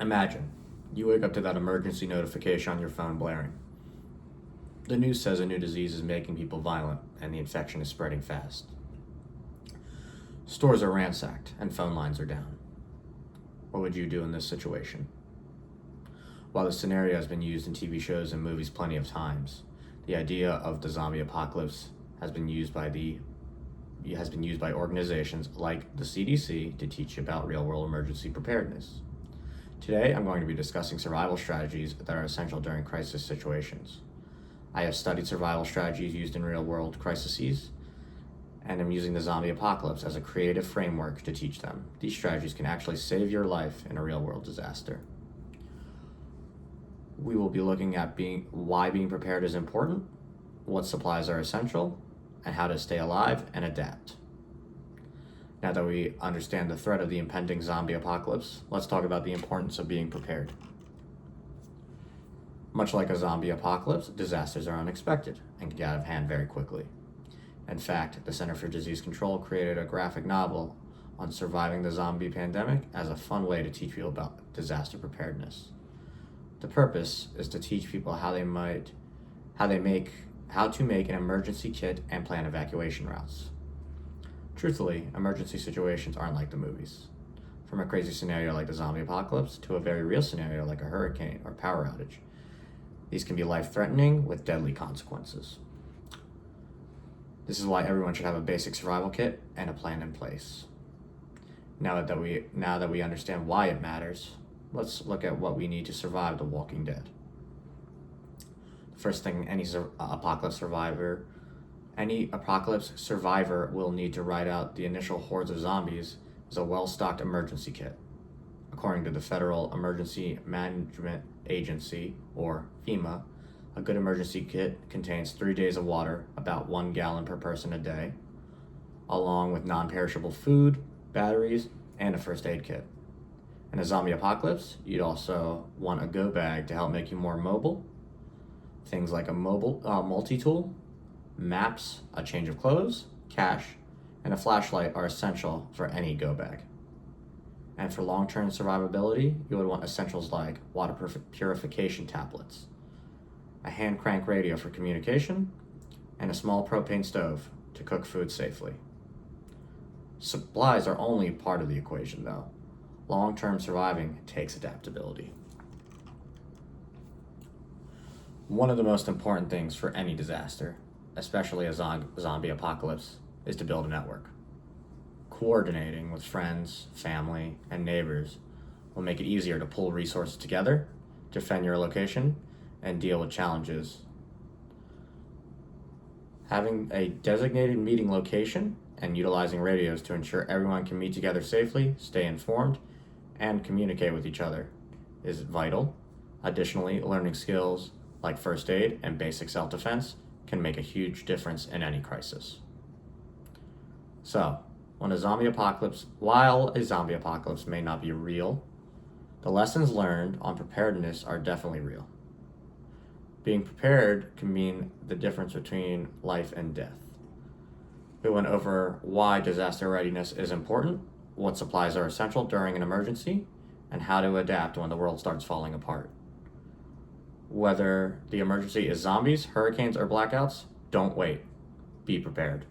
Imagine, you wake up to that emergency notification on your phone blaring. The news says a new disease is making people violent and the infection is spreading fast. Stores are ransacked and phone lines are down. What would you do in this situation? While this scenario has been used in TV shows and movies plenty of times, the idea of the zombie apocalypse has been used by organizations like the CDC to teach you about real-world emergency preparedness. Today, I'm going to be discussing survival strategies that are essential during crisis situations. I have studied survival strategies used in real-world crises, and I'm using the zombie apocalypse as a creative framework to teach them. These strategies can actually save your life in a real-world disaster. We will be looking at why being prepared is important, what supplies are essential, and how to stay alive and adapt. Now that we understand the threat of the impending zombie apocalypse, let's talk about the importance of being prepared. Much like a zombie apocalypse, disasters are unexpected and can get out of hand very quickly. In fact, the Center for Disease Control created a graphic novel on surviving the zombie pandemic as a fun way to teach people about disaster preparedness. The purpose is to teach people how to make an emergency kit and plan evacuation routes. Truthfully, emergency situations aren't like the movies. From a crazy scenario like the zombie apocalypse to a very real scenario like a hurricane or power outage, these can be life-threatening with deadly consequences. This is why everyone should have a basic survival kit and a plan in place. Now that we understand why it matters, let's look at what we need to survive The Walking Dead. The first thing any apocalypse survivor will need to ride out the initial hordes of zombies is a well-stocked emergency kit. According to the Federal Emergency Management Agency, or FEMA, a good emergency kit contains 3 days of water, about 1 gallon per person a day, along with non-perishable food, batteries, and a first aid kit. In a zombie apocalypse, you'd also want a go bag to help make you more mobile. Things like a multi-tool, maps, a change of clothes, cash, and a flashlight are essential for any go bag. And for long-term survivability, you would want essentials like water purification tablets, a hand crank radio for communication, and a small propane stove to cook food safely. Supplies are only part of the equation though. Long-term surviving takes adaptability. One of the most important things for any disaster, especially a zombie apocalypse, is to build a network. Coordinating with friends, family, and neighbors will make it easier to pull resources together, defend your location, and deal with challenges. Having a designated meeting location and utilizing radios to ensure everyone can meet together safely, stay informed, and communicate with each other is vital. Additionally, learning skills like first aid and basic self-defense can make a huge difference in any crisis. So, while a zombie apocalypse may not be real, the lessons learned on preparedness are definitely real. Being prepared can mean the difference between life and death. We went over why disaster readiness is important, what supplies are essential during an emergency, and how to adapt when the world starts falling apart. Whether the emergency is zombies, hurricanes, or blackouts, don't wait. Be prepared.